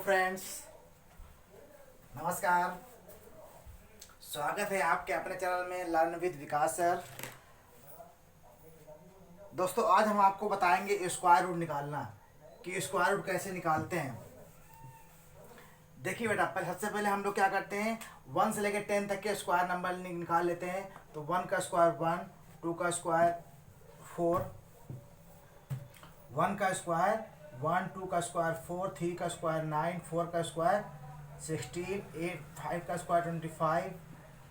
Friends, नमस्कार। स्वागत है आपके अपने चैनल में लर्न विद विकास सर। दोस्तों, आज हम आपको बताएंगे स्क्वायर रूट निकालना कि स्क्वायर रूट कैसे निकालते हैं। देखिए बेटा, सबसे पहले हम लोग क्या करते हैं, 1 से लेकर 10 तक के स्क्वायर नंबर निकाल लेते हैं। तो 1 का स्क्वायर 1, 2 का स्क्वायर 4, 1 का स्क्वायर 1, 2 का स्क्वायर 4, 3 का स्क्वायर 9, 4 का स्क्वायर 16, 8, 5 का स्क्वायर 25,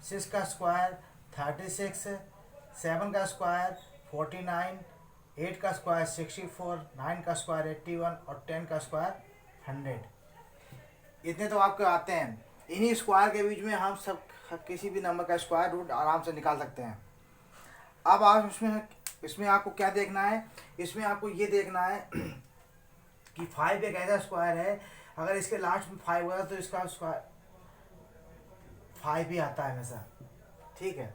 6 का स्क्वायर 36, 7 का स्क्वायर 49, 8 का स्क्वायर 64, 9 का स्क्वायर 81 और 10 का स्क्वायर 100। इतने तो आपको आते हैं। इन्हीं स्क्वायर के बीच में हम सब किसी भी नंबर का स्क्वायर रूट आराम से निकाल सकते हैं। अब आप इसमें आपको क्या देखना है, इसमें आपको ये देखना है कि 5 एक ऐसा स्क्वायर है, अगर इसके लास्ट में 5 होगा तो इसका स्क्वायर 5 ही आता है हमेशा। ठीक है,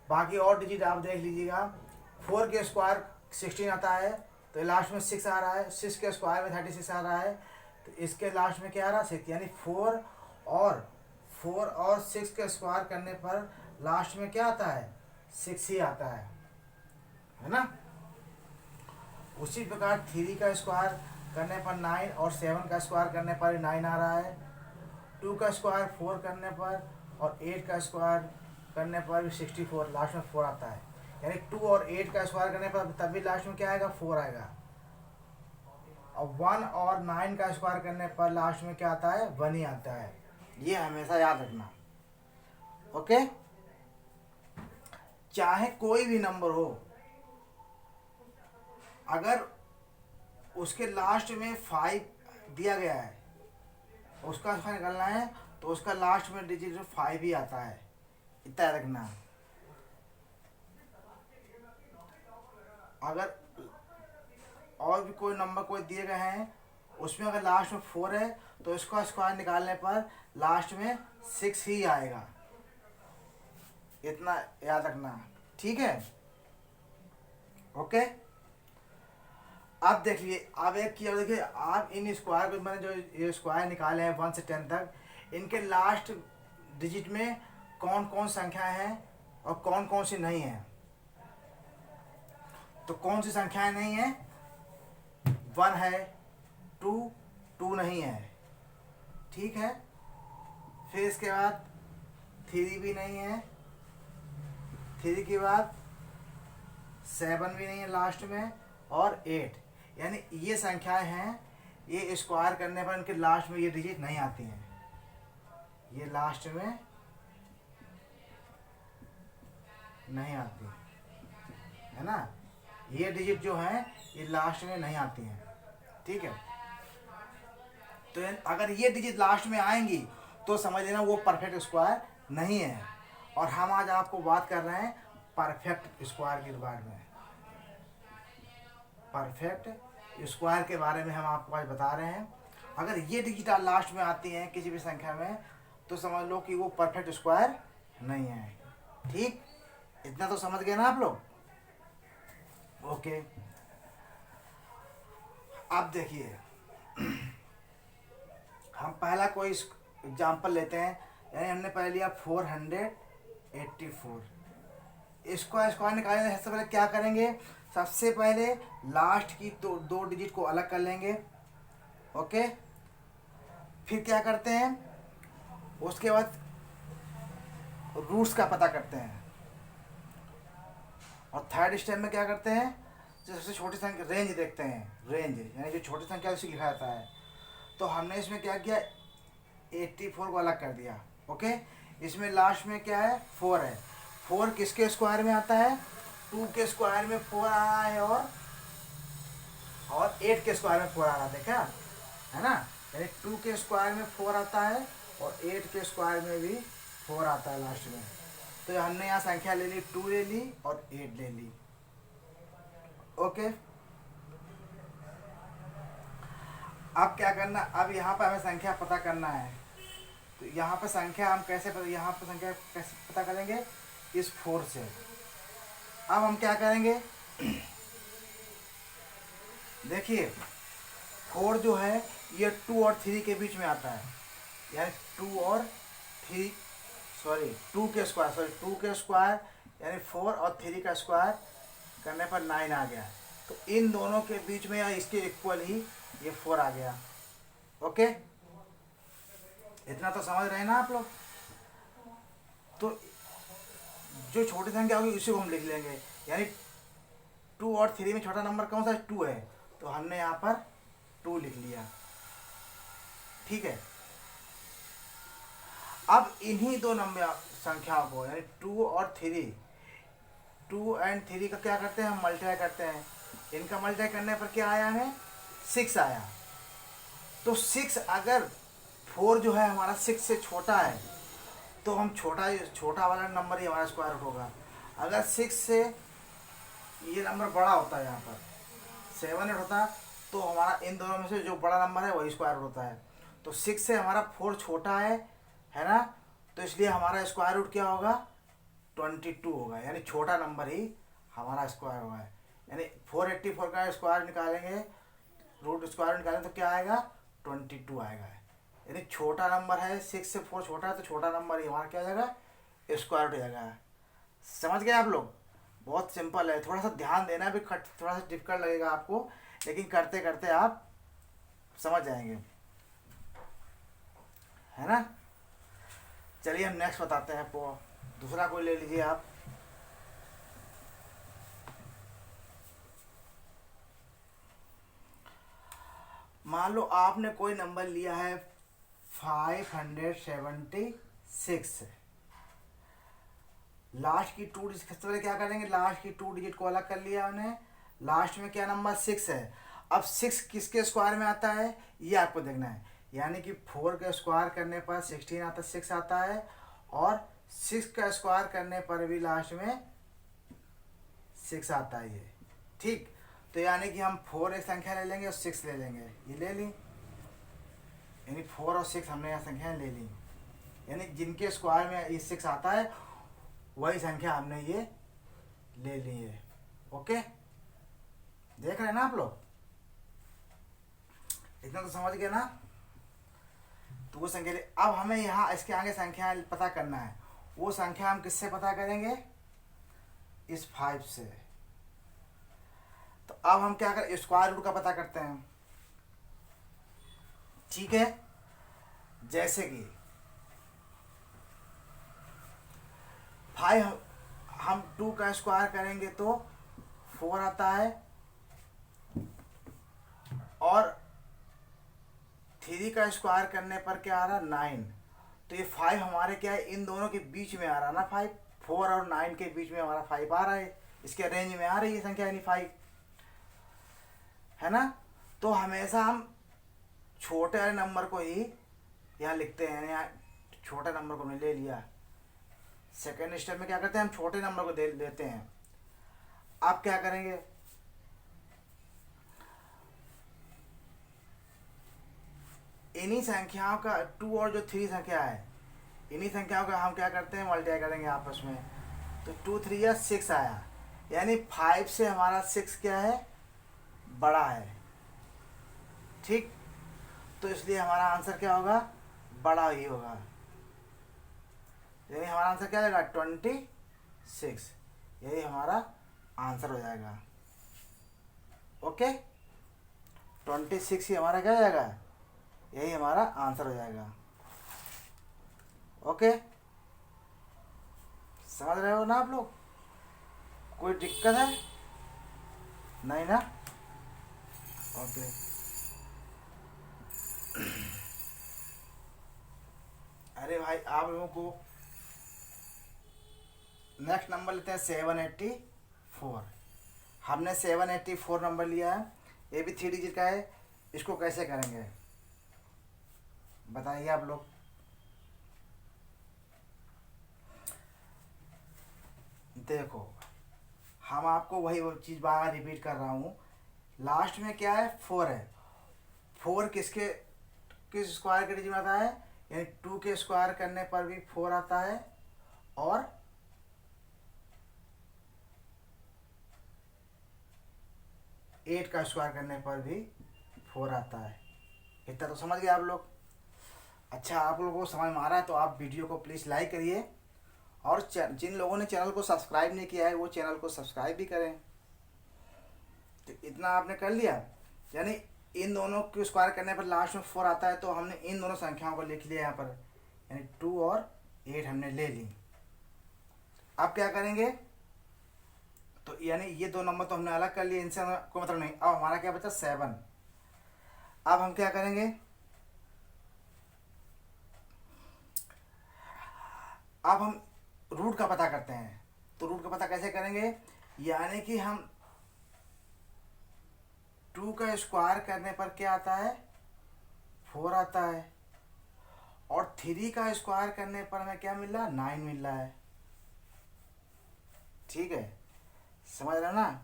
बाकी और डिजिट आप देख लीजिएगा। 4 के स्क्वायर 16 आता है, तो लास्ट में 6 आ रहा है। 6 के स्क्वायर में 36 आ रहा है, तो इसके लास्ट में क्या आ रहा है 6, यानी 4 और 6 के स्क्वायर करने पर लास्ट में क्या आता है 6 ही आता है ना। उसी प्रकार 3 का स्क्वायर करने पर 9 और 7 का स्क्वायर करने पर 9 आ रहा है। 2 का स्क्वायर 4 करने पर और 8 का स्क्वायर करने पर भी 64, लास्ट में 4 आता है। यानी 2 और 8 का स्क्वायर करने पर तभी लास्ट में क्या आएगा 4 आएगा। और 1 और 9 का स्क्वायर करने पर लास्ट में क्या आता है 1 ही आता है। ये हमेशा याद रखना, ओके। चाहे कोई भी नंबर हो, अगर उसके लास्ट में 5 दिया गया है, उसका स्क्वायर निकालना है, तो उसका लास्ट में डिजिट 5 ही आता है। इतना रखना। अगर और भी कोई नंबर कोई दिए गए हैं, उसमें अगर लास्ट में 4 है, तो इसका स्क्वायर निकालने पर लास्ट में 6 ही आएगा। इतना याद रखना, ठीक है, ओके। अब देखिए, अब एक किया, देखिए आप इन स्क्वायर को, मैंने जो ये स्क्वायर निकाले हैं 1 से 10 तक, इनके लास्ट डिजिट में कौन कौन संख्याएं हैं और कौन कौन सी नहीं है। तो कौन सी संख्याएं नहीं है, 1 है, 2 नहीं है, ठीक है। फिर इसके बाद 3 भी नहीं है, 3 के बाद 7 भी नहीं है लास्ट में, और 8। यानी ये संख्याएं हैं, ये स्क्वायर करने पर इनके लास्ट में ये डिजिट नहीं आती हैं। ये लास्ट में नहीं आती है ना, ये डिजिट जो है ये लास्ट में नहीं आती हैं, ठीक है। तो अगर ये डिजिट लास्ट में आएंगी तो समझ लेना वो परफेक्ट स्क्वायर नहीं है। और हम आज आपको बात कर रहे हैं परफेक्ट स्क्वायर के बारे में। परफेक्ट स्क्वायर के बारे में हम आपको आज बता रहे हैं। अगर ये डिजिट लास्ट में आती हैं किसी भी संख्या में, तो समझ लो कि वो परफेक्ट स्क्वायर नहीं है, ठीक। इतना तो समझ गए ना आप लोग, ओके। अब देखिए, हम पहला कोई एग्जाम्पल लेते हैं। यानी हमने पहले लिया 484। इसको स्क्वायर निकालने से सबसे पहले क्या करेंगे, सबसे पहले लास्ट की दो डिजिट को अलग कर लेंगे, ओके। फिर क्या करते हैं, उसके बाद रूट्स का पता करते हैं, और थर्ड स्टेप में क्या करते हैं, जो सबसे छोटी संख्या रेंज देखते हैं। रेंज यानी जो छोटी संख्या उसी लिखा जाता है। तो हमने इसमें क्या किया, 84 को अलग कर दिया, ओके। इसमें लास्ट में क्या है 4 है। 4 किसके स्क्वायर में आता है, 2 के स्क्वायर में 4 आ रहा है, और 8 के स्क्वायर में 4 आ रहा है, देखा है ना। यानी 2 के स्क्वायर में 4 आता है और 8 के स्क्वायर में भी 4 आता है लास्ट में। तो हमने यहाँ संख्या ले ली, 2 ले ली और 8 ले ली, ओके। अब क्या करना, अब यहाँ पर हमें संख्या पता करना है। तो यहाँ पर संख्या हम यहाँ पर संख्या कैसे पता करेंगे, इस 4 से। अब हम क्या करेंगे, देखिए 4 जो है ये 2 और 3 के बीच में आता है, यानी 2 और 3 सॉरी 2 के स्क्वायर यानी 4 और 3 का स्क्वायर करने पर 9 आ गया। तो इन दोनों के बीच में या इसके इक्वल ही ये 4 आ गया। ओके, इतना तो समझ रहे हैं ना आप लोग। तो जो छोटी संख्या होगी उसी को हम लिख लेंगे, यानी 2 और 3 में छोटा नंबर कौन सा है? 2 है, तो हमने यहाँ पर 2 लिख लिया। ठीक है, अब इन्हीं दो नंबर संख्याओं को यानी 2 और 3, 2 और 3 का क्या करते हैं हम? मल्टीप्लाई करते हैं। इनका मल्टीप्लाई करने पर क्या आया हमें? 6 आया। तो 6 अगर 4 जो है हमारा 6 से छोटा है तो हम छोटा वाला नंबर ही हमारा स्क्वायर रूट होगा। अगर 6 से ये नंबर बड़ा होता है, यहाँ पर 7 8 होता है, तो हमारा इन दोनों में से जो बड़ा नंबर है वही स्क्वायर रूट होता है। तो 6 से हमारा 4 छोटा है ना, तो इसलिए हमारा स्क्वायर रूट क्या होगा? 22 होगा, यानी छोटा नंबर ही हमारा स्क्वायर होगा। यानी 484 का स्क्वायर निकालेंगे, रूट स्क्वायर निकालेंगे तो क्या आएगा? 22 आएगा। यानी छोटा नंबर है, 6 से 4 छोटा है, तो छोटा नंबर ही हमारा क्या हो जाएगा? स्क्वायर रूट हो जाएगा। समझ गए आप लोग? बहुत सिंपल है, थोड़ा सा ध्यान देना भी थोड़ा सा डिफिकल्ट लगेगा आपको, लेकिन करते करते आप समझ जाएंगे, है ना। चलिए हम नेक्स्ट बताते हैं आपको, दूसरा कोई ले लीजिए आप। मान लो आपने कोई नंबर लिया है 576, लास्ट की 2 डिजिट, सबसे पहले क्या करेंगे? लास्ट की 2 डिजिट को अलग कर लिया हमने, लास्ट में क्या नंबर? 6 है। अब 6 किसके स्क्वायर में आता है ये आपको देखना है, यानी कि 4 का स्क्वायर करने पर 16 आता, 6 आता है, और 6 का स्क्वायर करने पर भी लास्ट में 6 आता है ये। ठीक, तो यानी कि हम 4 एक संख्या ले लेंगे और 6 ले लेंगे, ये ले ली, यानी 4 और 6 हमने यहाँ संख्या ले ली, यानी जिनके स्क्वायर में ये 6 आता है वही संख्या हमने ये ले ली है। ओके, देख रहे हैं ना आप लोग? इतना तो समझ गए ना। तो वो संख्या अब हमें यहाँ इसके आगे संख्या पता करना है। वो संख्या हम किससे पता करेंगे? इस 5 से। तो अब हम क्या करें? स्क्वायर रूट का पता करते हैं। ठीक है, जैसे कि 5 हम 2 का स्क्वायर करेंगे तो 4 आता है, और 3 का स्क्वायर करने पर क्या आ रहा? 9। तो ये 5 हमारे क्या है? इन दोनों के बीच में आ रहा ना 5, 4 और 9 के बीच में हमारा 5 आ रहा है, इसके रेंज में आ रही है संख्या, यानी 5, है ना। तो हमेशा हम छोटे वाले नंबर को ही यहाँ लिखते हैं, यहाँ छोटे नंबर को हमने ले लिया। सेकेंड स्टेप में क्या करते हैं? हम छोटे नंबर को दे देते हैं। आप क्या करेंगे? इन्हीं संख्याओं का 2 और जो 3 संख्या है, इन्हीं संख्याओं का हम क्या करते हैं? मल्टीप्लाई करेंगे आपस में। तो 2 3 या 6 आया, यानी 5 से हमारा 6 क्या है? बड़ा है। ठीक, तो इसलिए हमारा आंसर क्या होगा? बड़ा ही होगा, यानी हमारा आंसर क्या आएगा? 26, यही हमारा आंसर हो जाएगा। ओके, 26 ही हमारा क्या हो जाएगा? यही हमारा आंसर हो जाएगा। ओके, समझ रहे हो ना आप लोग? कोई दिक्कत है? नहीं ना? ओके, अरे भाई आप लोगों को नेक्स्ट नंबर लेते हैं 784। हमने 784 नंबर लिया है, ये भी 3 डिजिट का है। इसको कैसे करेंगे बताइए आप लोग? देखो, हम आपको वही वो चीज़ बार रिपीट कर रहा हूँ। लास्ट में क्या है? 4 है। 4 किस स्क्वायर के डिजिट में आता है? यानी 2 के स्क्वायर करने पर भी 4 आता है, और 8 का स्क्वायर करने पर भी 4 आता है। इतना तो समझ गए आप लोग। अच्छा, आप लोगों को समझ में आ रहा है तो आप वीडियो को प्लीज़ लाइक करिए, और जिन लोगों ने चैनल को सब्सक्राइब नहीं किया है वो चैनल को सब्सक्राइब भी करें। तो इतना आपने कर लिया, यानी इन दोनों को स्क्वायर करने पर लास्ट में 4 आता है, तो हमने इन दोनों संख्याओं को लिख लिया यहाँ पर, यानी 2 और 8 हमने ले ली। अब क्या करेंगे, तो यानी ये दो नंबर तो हमने अलग कर लिए, इनसे हमें कोई मतलब नहीं। अब हमारा क्या बचा 7। अब हम क्या करेंगे, अब हम रूट का पता करते हैं। तो रूट का पता कैसे करेंगे, यानी कि हम 2 का स्क्वायर करने पर क्या आता है, 4 आता है, और 3 का स्क्वायर करने पर हमें क्या मिल रहा है, 9 मिल रहा है। ठीक है, समझ रहे ना।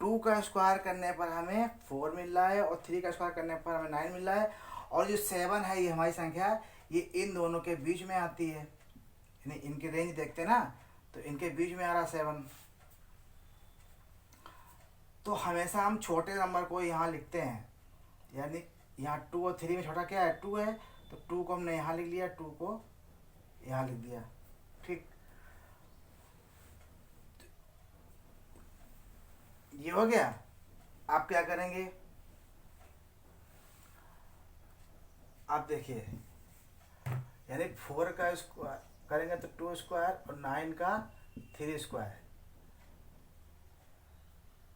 2 का स्क्वायर करने पर हमें 4 मिल रहा है, और 3 का स्क्वायर करने पर हमें 9 मिल रहा है। और जो 7 है ये हमारी संख्या, ये इन दोनों के बीच में आती है, यानी इनकी रेंज देखते ना, तो इनके बीच में आ रहा 7। तो हमेशा हम छोटे नंबर को यहाँ लिखते हैं, यानी यहाँ 2 और 3 में छोटा क्या है, 2 है, तो 2 को हमने यहाँ लिख लिया, 2 को यहाँ लिख दिया। ठीक, ये हो गया। आप क्या करेंगे, आप देखिए, यानी 4 का स्क्वायर करेंगे तो 2 स्क्वायर, और 9 का 3 स्क्वायर।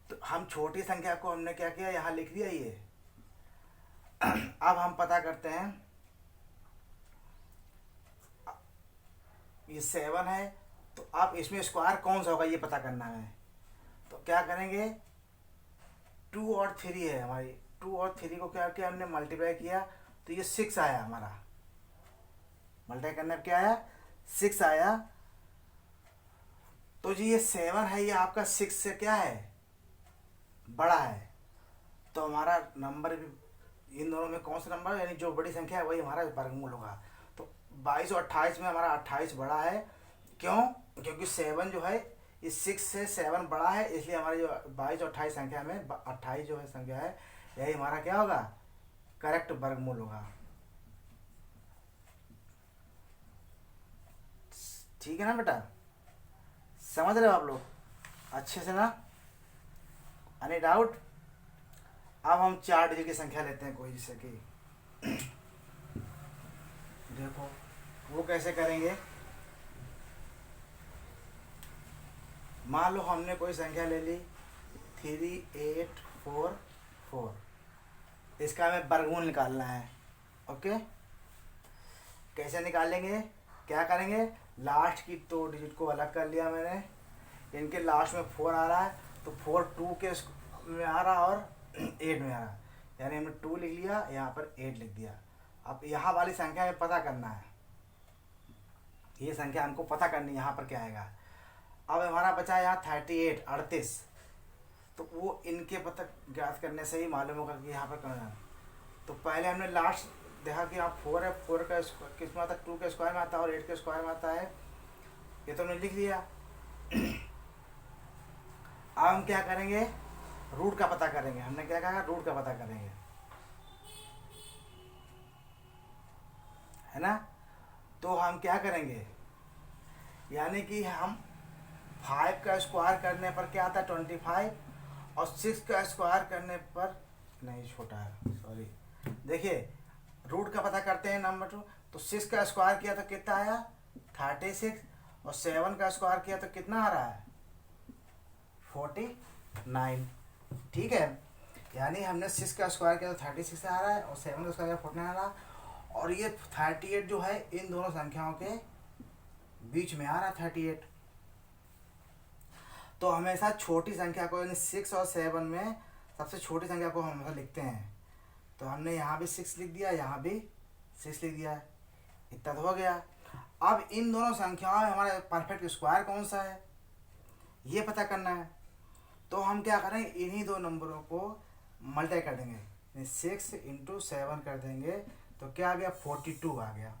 तो हम छोटी संख्या को हमने क्या किया, यहाँ लिख दिया ये। अब हम पता करते हैं, ये 7 है, तो अब इसमें स्क्वायर कौन सा होगा ये पता करना है। तो क्या करेंगे, 2 और 3 है हमारी, 2 और 3 को क्या किया हमने, मल्टीप्लाई किया, तो ये 6 आया हमारा। मल्टीप्लाई करने पर क्या आया, 6 आया। तो जी ये 7 है, ये आपका 6 से क्या है, बड़ा है। तो हमारा नंबर भी इन दोनों में कौन सा नंबर, यानी जो बड़ी संख्या है वही हमारा वर्गमूल होगा। तो 22 और 28 में हमारा 28 बड़ा है। क्यों, क्योंकि 7 जो है ये 6 से 7 बड़ा है, इसलिए हमारी जो 22 और 28 संख्या में 28 जो है संख्या है, यही हमारा क्या होगा, करेक्ट वर्गमूल होगा। ठीक है ना बेटा, समझ रहे हो आप लोग अच्छे से ना, एनी डाउट। अब हम 4 डिजिट की संख्या लेते हैं कोई, जैसे कि देखो वो कैसे करेंगे। मान लो हमने कोई संख्या ले ली 3844, इसका हमें वर्गमूल निकालना है। ओके, कैसे निकालेंगे, क्या करेंगे, लास्ट की 2 डिजिट को अलग कर लिया मैंने, इनके लास्ट में 4 आ रहा है, तो 4 2 के में आ रहा और 8 में आ रहा, यानी हमने 2 लिख लिया, यहाँ पर 8 लिख दिया। अब यहाँ वाली संख्या में पता करना है, ये संख्या हमको पता करनी है, यहाँ पर क्या आएगा। अब हमारा बचा यहाँ 38 38, तो वो इनके पता ज्ञात करने से ही मालूम होगा कि यहाँ पर कौन है। तो पहले हमने लास्ट देखा कि यहाँ 4 है, 4 का किस में आता है, 2 के स्क्वायर में आता है और 8 के स्क्वायर में आता है, ये तो हमने लिख लिया। अब हम क्या करेंगे, रूट का पता करेंगे। हमने क्या कहा, रूट का पता करेंगे, है ना। तो हम क्या करेंगे, यानी कि हम 5 का स्क्वायर करने पर क्या आता है 25, और 6 का स्क्वायर करने पर, नहीं छोटा है सॉरी, देखिए रूट का पता करते हैं नंबर 2। तो 6 का स्क्वायर किया तो कितना आया 36, और 7 का स्क्वायर किया तो कितना आ रहा है 49। ठीक है, यानी हमने 6 का स्क्वायर किया तो 36 आ रहा है, और 7 का स्क्वायर किया 49 आ रहा है, और ये 38 जो है इन दोनों संख्याओं के बीच में आ रहा है 38। तो हमेशा छोटी संख्या को, यानी 6 और 7 में सबसे छोटी संख्या को हम हमेशा लिखते हैं। तो हमने यहाँ भी 6 लिख दिया, यहाँ भी 6 लिख दिया, इतना तो हो गया। अब इन दोनों संख्याओं में हमारा परफेक्ट स्क्वायर कौन सा है ये पता करना है। तो हम क्या करेंगे, इन्हीं दो नंबरों को मल्टीप्लाई कर देंगे, 6 × 7 कर देंगे, तो क्या आ गया 42 आ गया,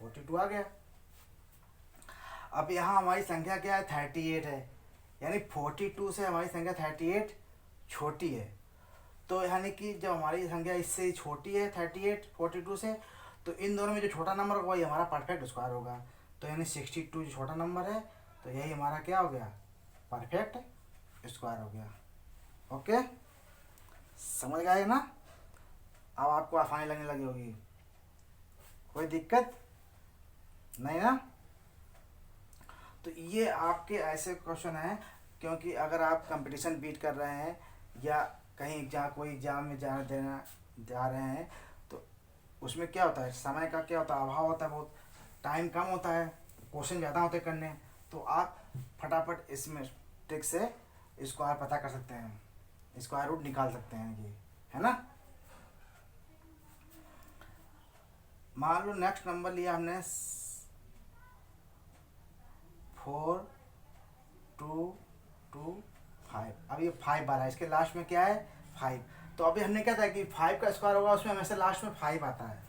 42 आ गया। अब यहाँ हमारी संख्या क्या है 38 है, यानी 42 से हमारी संख्या 38 छोटी है। तो यानी कि जब हमारी संख्या इससे छोटी है 38 42 से, तो इन दोनों में जो छोटा नंबर होगा वही हमारा परफेक्ट स्क्वायर होगा। तो यानी 62 जो छोटा नंबर है, तो यही हमारा क्या हो गया, परफेक्ट स्क्वायर हो गया। ओके, समझ गए ना? अब आपको आसानी लगने लगी होगी, कोई दिक्कत नहीं ना? तो ये आपके ऐसे क्वेश्चन हैं, क्योंकि अगर आप कंपटीशन बीट कर रहे हैं या कहीं एग्जाम कोई एग्जाम में देना जा रहे हैं, तो उसमें क्या होता है, समय का क्या होता है, अभाव होता है, बहुत टाइम कम होता है, क्वेश्चन ज़्यादा होते करने, तो आप फटाफट इसमें ट्रिक से स्क्वायर पता कर सकते हैं, स्क्वायर रूट निकाल सकते हैं ये, है ना? मान लो नेक्स्ट नंबर लिया हमने 4 2 2 5। अब ये 5 आ रहा है, इसके लास्ट में क्या है 5। तो अभी हमने क्या था कि 5 का स्क्वायर होगा, उसमें हमेशा लास्ट में 5 आता है।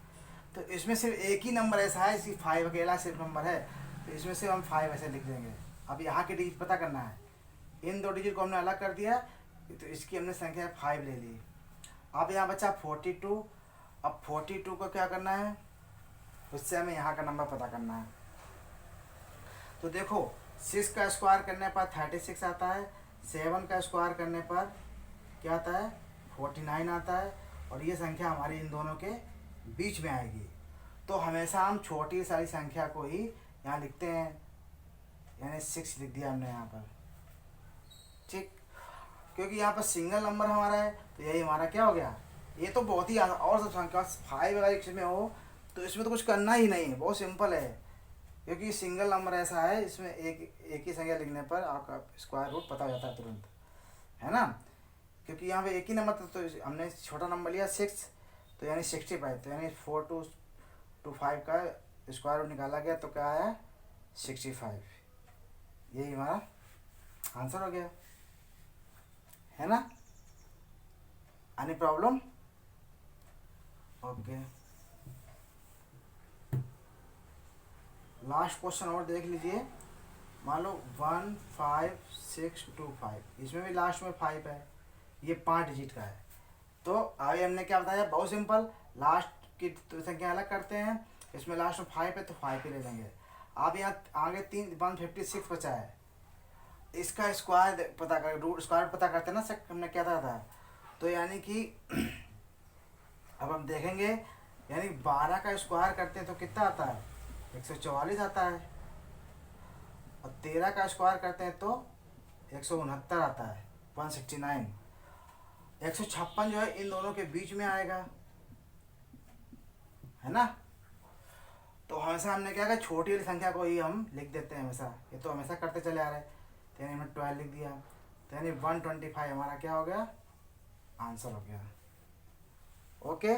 तो इसमें सिर्फ एक ही नंबर ऐसा है, इसकी 5 अकेला सिर्फ नंबर है, तो इसमें से हम 5 ऐसे लिख देंगे। अब यहाँ के डिजिट पता करना है, इन दो डिजिट को हमने अलग कर दिया, तो इसकी हमने संख्या 5 ले ली। अब यहाँ बचा 42। अब 42 को क्या करना है, उससे हमें यहाँ का नंबर पता करना है। तो देखो 6 का स्क्वायर करने पर 36 आता है, 7 का स्क्वायर करने पर क्या आता है 49 आता है, और ये संख्या हमारी इन दोनों के बीच में आएगी। तो हमेशा हम छोटी सारी संख्या को ही यहाँ लिखते हैं, यानी 6 लिख दिया हमने यहाँ पर, ठीक, क्योंकि यहाँ पर सिंगल नंबर हमारा है, तो यही हमारा क्या हो गया। ये तो बहुत ही और सब संख्या 5 अगर इसमें हो तो इसमें तो कुछ करना ही नहीं है, बहुत सिंपल है, क्योंकि सिंगल नंबर ऐसा है, इसमें एक ही संख्या लिखने पर आपका स्क्वायर रूट पता हो जाता है तुरंत, है ना? क्योंकि यहाँ पे एक ही नंबर था, तो हमने छोटा नंबर लिया 6, तो यानी 65, तो यानी 4 to 5 का स्क्वायर रूट निकाला गया, तो क्या आया 65। यही हमारा आंसर हो गया, है ना? Any problem? Okay, last question और देख लीजिए। मान लो 1 5 6 2 5, इसमें भी लास्ट में 5 है, ये 5 डिजिट का है। तो आगे हमने क्या बताया, बहुत सिंपल, लास्ट की संख्या अलग करते हैं, इसमें लास्ट में 5 है तो 5 ही ले लेंगे। अब यहाँ आगे 156 बचा है, इसका स्क्वायर पता कर, रूट स्क्वायर पता करते हैं ना, हमने क्या था। तो यानी कि अब हम देखेंगे, यानी 12 का स्क्वायर करते हैं तो कितना आता है 144 आता है, और 13 का स्क्वायर करते हैं तो 169 आता है 169। 156 जो है इन दोनों के बीच में आएगा, है ना? तो हमेशा हमने क्या कहा, छोटी वाली संख्या को ही हम लिख देते हैं हमेशा, ये तो हमेशा करते चले आ रहे हैं। तो यानी हमने 12 लिख दिया, तो यानी 125 हमारा क्या हो गया, आंसर हो गया। ओके,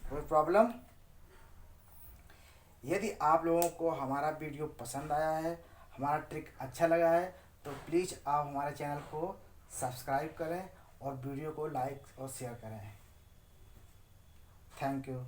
कोई प्रॉब्लम? यदि आप लोगों को हमारा वीडियो पसंद आया है, हमारा ट्रिक अच्छा लगा है, तो प्लीज़ आप हमारे चैनल को सब्सक्राइब करें और वीडियो को लाइक और शेयर करें। Thank you.